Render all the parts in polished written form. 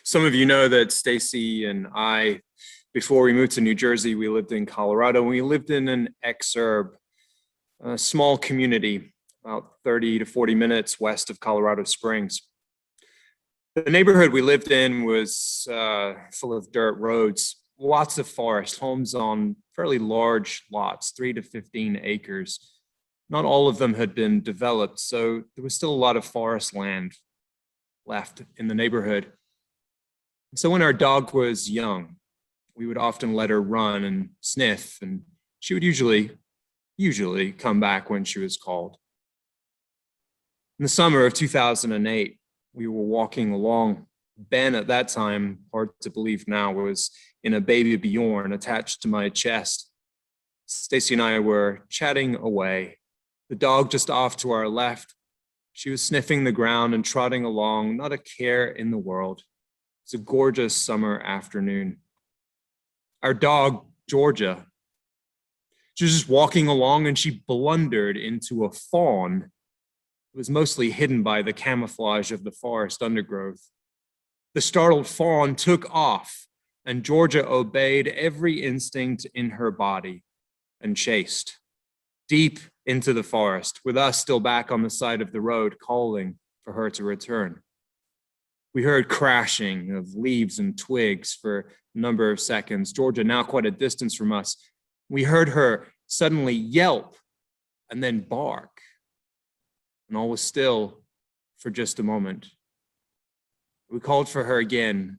Some of you know that Stacy and I, before we moved to New Jersey, we lived in Colorado. We lived in an exurb, a small community, about 30 to 40 minutes west of Colorado Springs. The neighborhood we lived in was full of dirt roads, lots of forest, homes on fairly large lots, 3 to 15 acres. Not all of them had been developed, so there was still a lot of forest land left in the neighborhood. So when our dog was young, we would often let her run and sniff, and she would usually come back when she was called. In the summer of 2008, we were walking along. Ben, at that time, hard to believe now, was in a baby Bjorn attached to my chest. Stacy and I were chatting away. The dog just off to our left. She was sniffing the ground and trotting along, not a care in the world. It's a gorgeous summer afternoon. Our dog, Georgia, she was just walking along and she blundered into a fawn. It was mostly hidden by the camouflage of the forest undergrowth. The startled fawn took off and Georgia obeyed every instinct in her body and chased deep into the forest, with us still back on the side of the road calling for her to return. We heard crashing of leaves and twigs for a number of seconds. Georgia, now quite a distance from us, we heard her suddenly yelp and then bark. And all was still for just a moment. We called for her again.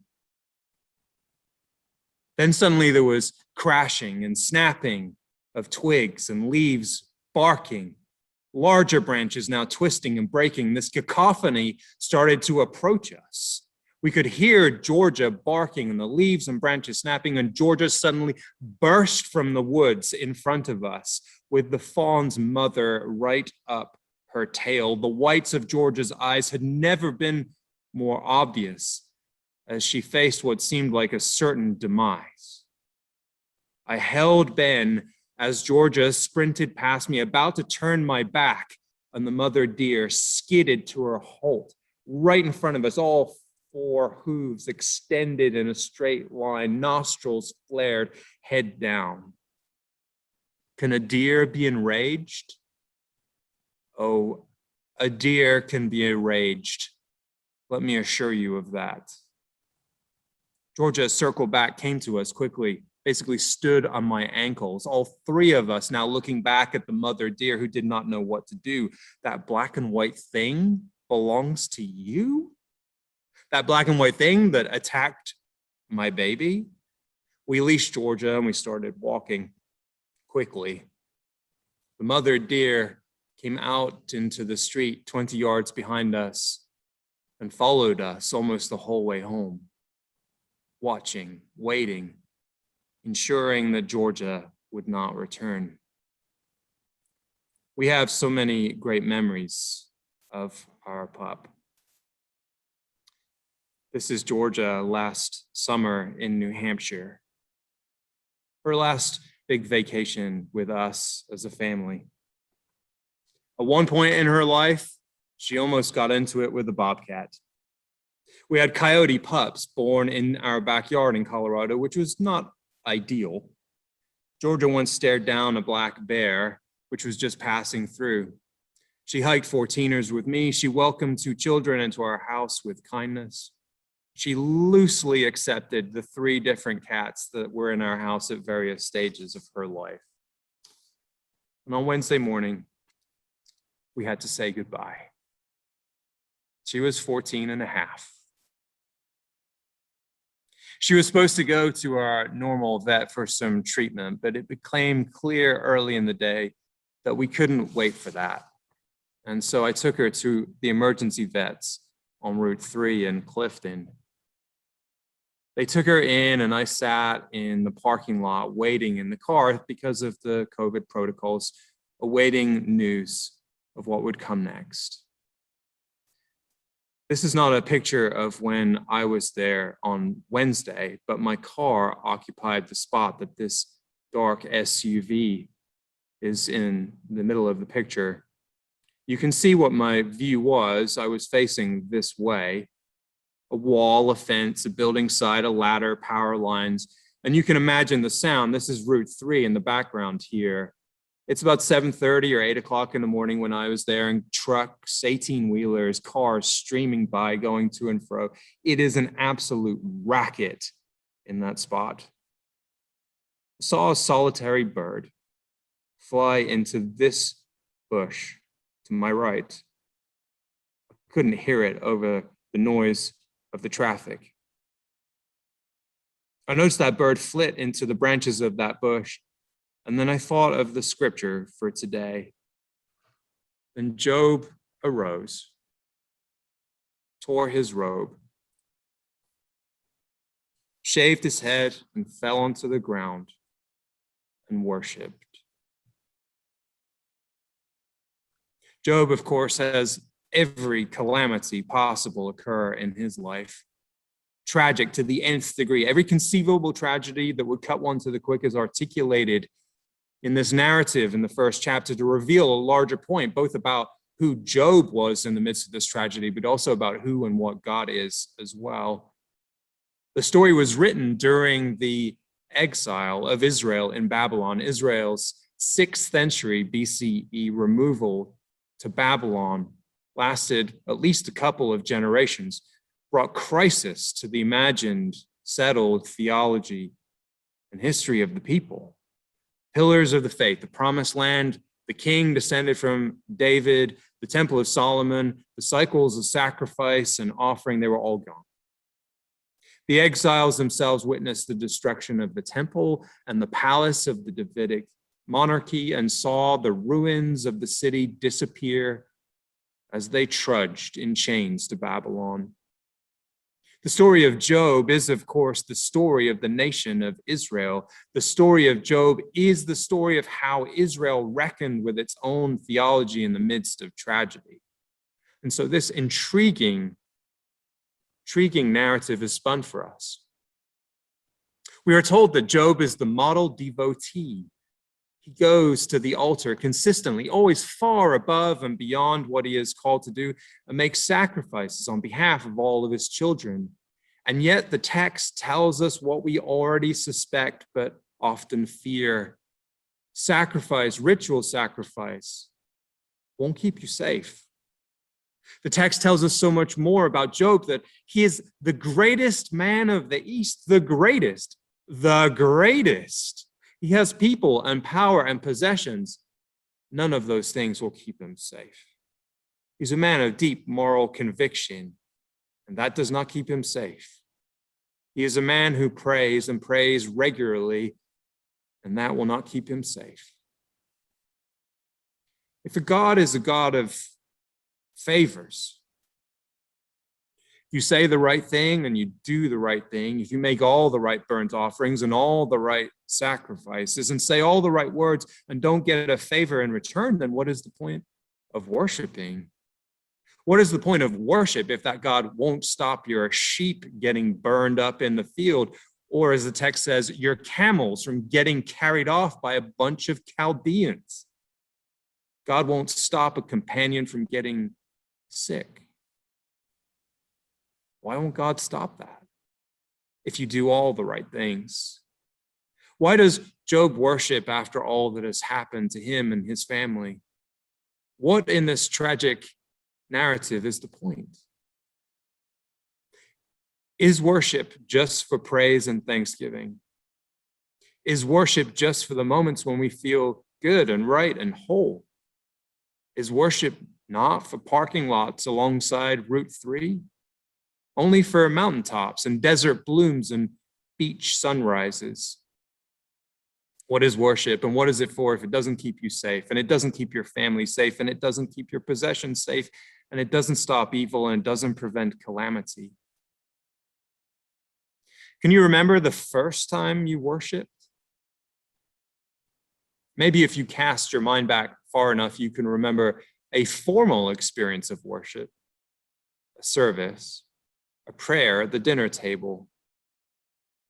Then suddenly there was crashing and snapping of twigs and leaves barking. Larger branches now twisting and breaking. This cacophony started to approach us. We could hear Georgia barking and the leaves and branches snapping, and Georgia suddenly burst from the woods in front of us with the fawn's mother right up her tail. The whites of Georgia's eyes had never been more obvious as she faced what seemed like a certain demise. I held Ben as Georgia sprinted past me, about to turn my back, and the mother deer skidded to her halt right in front of us, all four hooves extended in a straight line, nostrils flared, head down. Can a deer be enraged? Oh, a deer can be enraged. Let me assure you of that. Georgia circled back, came to us quickly, basically stood on my ankles, all three of us now looking back at the mother deer who did not know what to do. That black and white thing belongs to you? That black and white thing that attacked my baby? We leashed Georgia and we started walking quickly. The mother deer came out into the street 20 yards behind us and followed us almost the whole way home, watching, waiting, ensuring that Georgia would not return. We have so many great memories of our pup. This is Georgia last summer in New Hampshire. Her last big vacation with us as a family. At one point in her life, she almost got into it with a bobcat. We had coyote pups born in our backyard in Colorado, which was not ideal. Georgia once stared down a black bear, which was just passing through. She hiked 14ers with me. She welcomed 2 children into our house with kindness. She loosely accepted the 3 different cats that were in our house at various stages of her life. And on Wednesday morning, we had to say goodbye. She was 14 and a half. She was supposed to go to our normal vet for some treatment, but it became clear early in the day that we couldn't wait for that. And so I took her to the emergency vets on Route 3 in Clifton. They took her in and I sat in the parking lot waiting in the car because of the COVID protocols, awaiting news of what would come next. This is not a picture of when I was there on Wednesday, but my car occupied the spot that this dark SUV is in the middle of the picture. You can see what my view was. I was facing this way, a wall, a fence, a building site, a ladder, power lines. And you can imagine the sound. This is Route 3 in the background here. It's about 7:30 or 8 o'clock in the morning when I was there, and trucks, 18-wheelers, cars streaming by, going to and fro. It is an absolute racket in that spot. I saw a solitary bird fly into this bush to my right. I couldn't hear it over the noise of the traffic. I noticed that bird flit into the branches of that bush, and then I thought of the scripture for today. Then Job arose, tore his robe, shaved his head, and fell onto the ground and worshiped. Job, of course, has every calamity possible occur in his life. Tragic to the nth degree. Every conceivable tragedy that would cut one to the quick is articulated in this narrative in the first chapter to reveal a larger point, both about who Job was in the midst of this tragedy, but also about who and what God is as well. The story was written during the exile of Israel in Babylon, Israel's 6th century BCE removal to Babylon lasted at least a couple of generations, brought crisis to the imagined, settled theology and history of the people. Pillars of the faith, the promised land, the king descended from David, the temple of Solomon, the cycles of sacrifice and offering, they were all gone. The exiles themselves witnessed the destruction of the temple and the palace of the Davidic monarchy and saw the ruins of the city disappear as they trudged in chains to Babylon. The story of Job is, of course, the story of the nation of Israel. The story of Job is the story of how Israel reckoned with its own theology in the midst of tragedy. And so this intriguing narrative is spun for us. We are told that Job is the model devotee. He goes to the altar consistently, always far above and beyond what he is called to do, and makes sacrifices on behalf of all of his children. And yet the text tells us what we already suspect, but often fear. Sacrifice, ritual sacrifice, won't keep you safe. The text tells us so much more about Job, that he is the greatest man of the East, the greatest. He has people and power and possessions. None of those things will keep him safe. He's a man of deep moral conviction, and that does not keep him safe. He is a man who prays and prays regularly, and that will not keep him safe. If a God is a God of favors, you say the right thing and you do the right thing, if you make all the right burnt offerings and all the right sacrifices and say all the right words and don't get a favor in return, then what is the point of worshiping? What is the point of worship if that God won't stop your sheep getting burned up in the field, or as the text says, your camels from getting carried off by a bunch of Chaldeans? God won't stop a companion from getting sick. Why won't God stop that if you do all the right things? Why does Job worship after all that has happened to him and his family? What in this tragic narrative is the point? Is worship just for praise and thanksgiving? Is worship just for the moments when we feel good and right and whole? Is worship not for parking lots alongside Route 3? Only for mountaintops and desert blooms and beach sunrises? What is worship, and what is it for if it doesn't keep you safe, and it doesn't keep your family safe, and it doesn't keep your possessions safe, and it doesn't stop evil, and it doesn't prevent calamity? Can you remember the first time you worshiped? Maybe if you cast your mind back far enough, you can remember a formal experience of worship, a service, a prayer at the dinner table.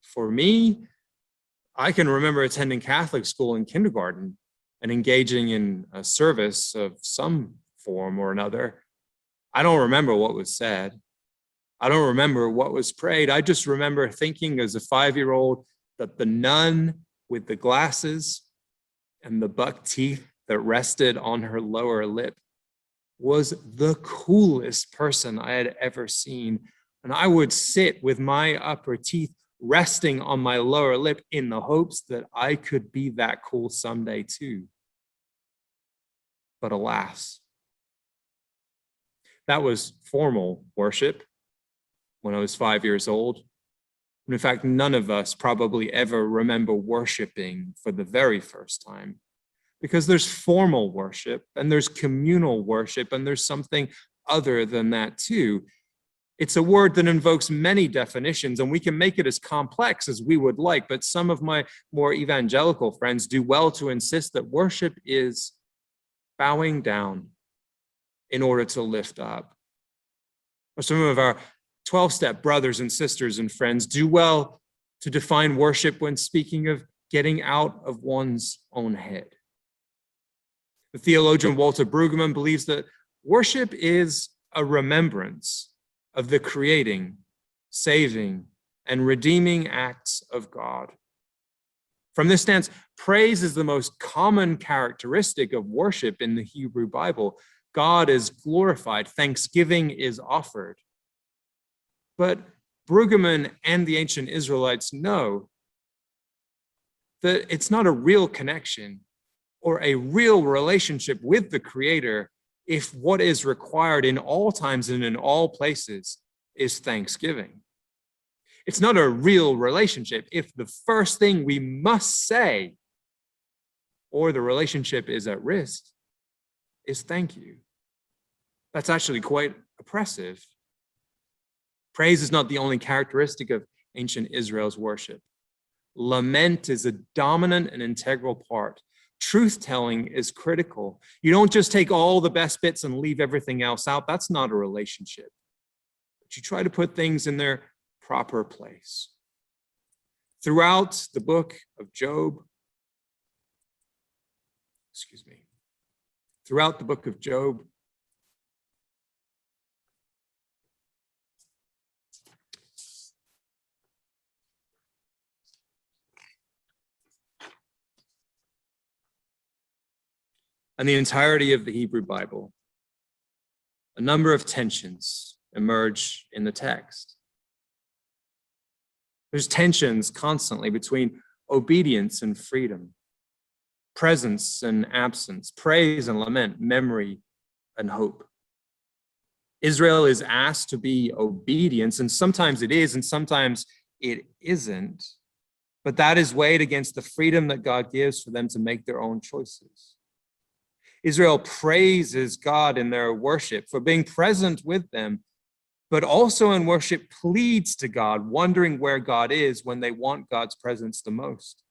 For me, I can remember attending Catholic school in kindergarten and engaging in a service of some form or another. I don't remember what was said. I don't remember what was prayed. I just remember thinking as a 5-year-old that the nun with the glasses and the buck teeth that rested on her lower lip was the coolest person I had ever seen. And I would sit with my upper teeth resting on my lower lip in the hopes that I could be that cool someday too. But alas, that was formal worship when I was 5 years old. And in fact, none of us probably ever remember worshiping for the very first time, because there's formal worship and there's communal worship and there's something other than that too. It's a word that invokes many definitions, and we can make it as complex as we would like, but some of my more evangelical friends do well to insist that worship is bowing down in order to lift up. Or some of our 12-step brothers and sisters and friends do well to define worship when speaking of getting out of one's own head. The theologian Walter Brueggemann believes that worship is a remembrance of the creating, saving, and redeeming acts of God. From this stance, praise is the most common characteristic of worship in the Hebrew Bible. God is glorified, thanksgiving is offered. But Brueggemann and the ancient Israelites know that it's not a real connection or a real relationship with the Creator if what is required in all times and in all places is thanksgiving. It's not a real relationship if the first thing we must say, or the relationship is at risk, is thank you. That's actually quite oppressive. Praise is not the only characteristic of ancient Israel's worship. Lament is a dominant and integral part. Truth-telling is critical. You don't just take all the best bits and leave everything else out. That's not a relationship. But you try to put things in their proper place. Throughout the book of Job, throughout the book of Job, and the entirety of the Hebrew Bible, a number of tensions emerge in the text. There's tensions constantly between obedience and freedom, presence and absence, praise and lament, memory and hope. Israel is asked to be obedient, and sometimes it is, and sometimes it isn't. But that is weighed against the freedom that God gives for them to make their own choices. Israel praises God in their worship for being present with them, but also in worship pleads to God, wondering where God is when they want God's presence the most.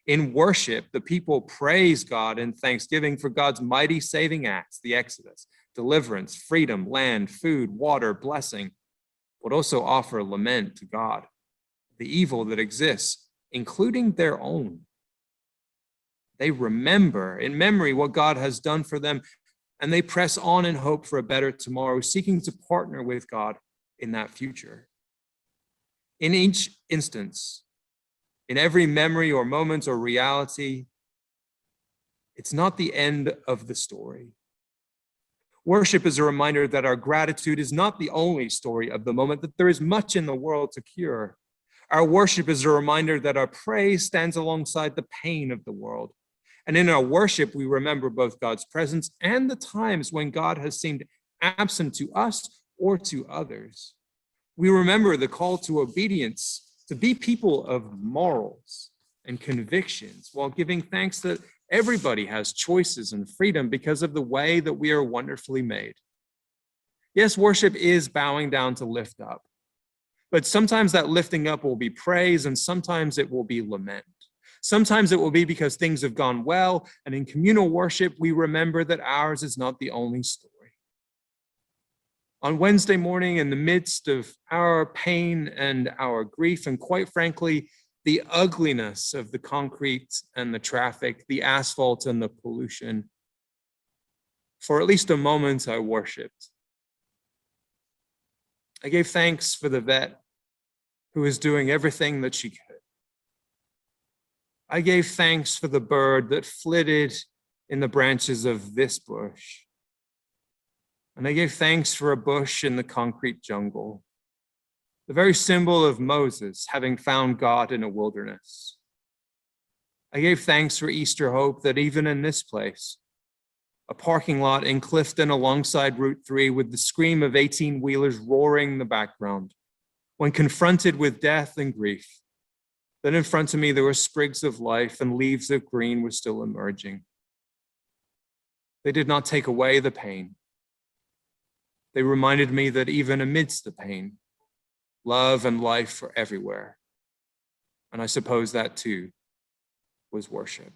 In worship, the people praise God in thanksgiving for God's mighty saving acts, the Exodus, deliverance, freedom, land, food, water, blessing, but also offer lament to God, the evil that exists, including their own. They remember in memory what God has done for them, and they press on in hope for a better tomorrow, seeking to partner with God in that future. In each instance, in every memory or moment or reality, it's not the end of the story. Worship is a reminder that our gratitude is not the only story of the moment, that there is much in the world to cure. Our worship is a reminder that our praise stands alongside the pain of the world. And in our worship, we remember both God's presence and the times when God has seemed absent to us or to others. We remember the call to obedience, to be people of morals and convictions, while giving thanks that everybody has choices and freedom because of the way that we are wonderfully made. Yes, worship is bowing down to lift up, but sometimes that lifting up will be praise and sometimes it will be lament. Sometimes it will be because things have gone well, and in communal worship, we remember that ours is not the only story. On Wednesday morning, in the midst of our pain and our grief, and quite frankly, the ugliness of the concrete and the traffic, the asphalt and the pollution, for at least a moment I worshiped. I gave thanks for the vet who was doing everything that she could. I gave thanks for the bird that flitted in the branches of this bush. And I gave thanks for a bush in the concrete jungle, the very symbol of Moses having found God in a wilderness. I gave thanks for Easter hope that even in this place, a parking lot in Clifton alongside Route 3 with the scream of 18-wheelers roaring in the background, when confronted with death and grief, then in front of me there were sprigs of life and leaves of green were still emerging. They did not take away the pain. They reminded me that even amidst the pain, love and life are everywhere. And I suppose that too was worship.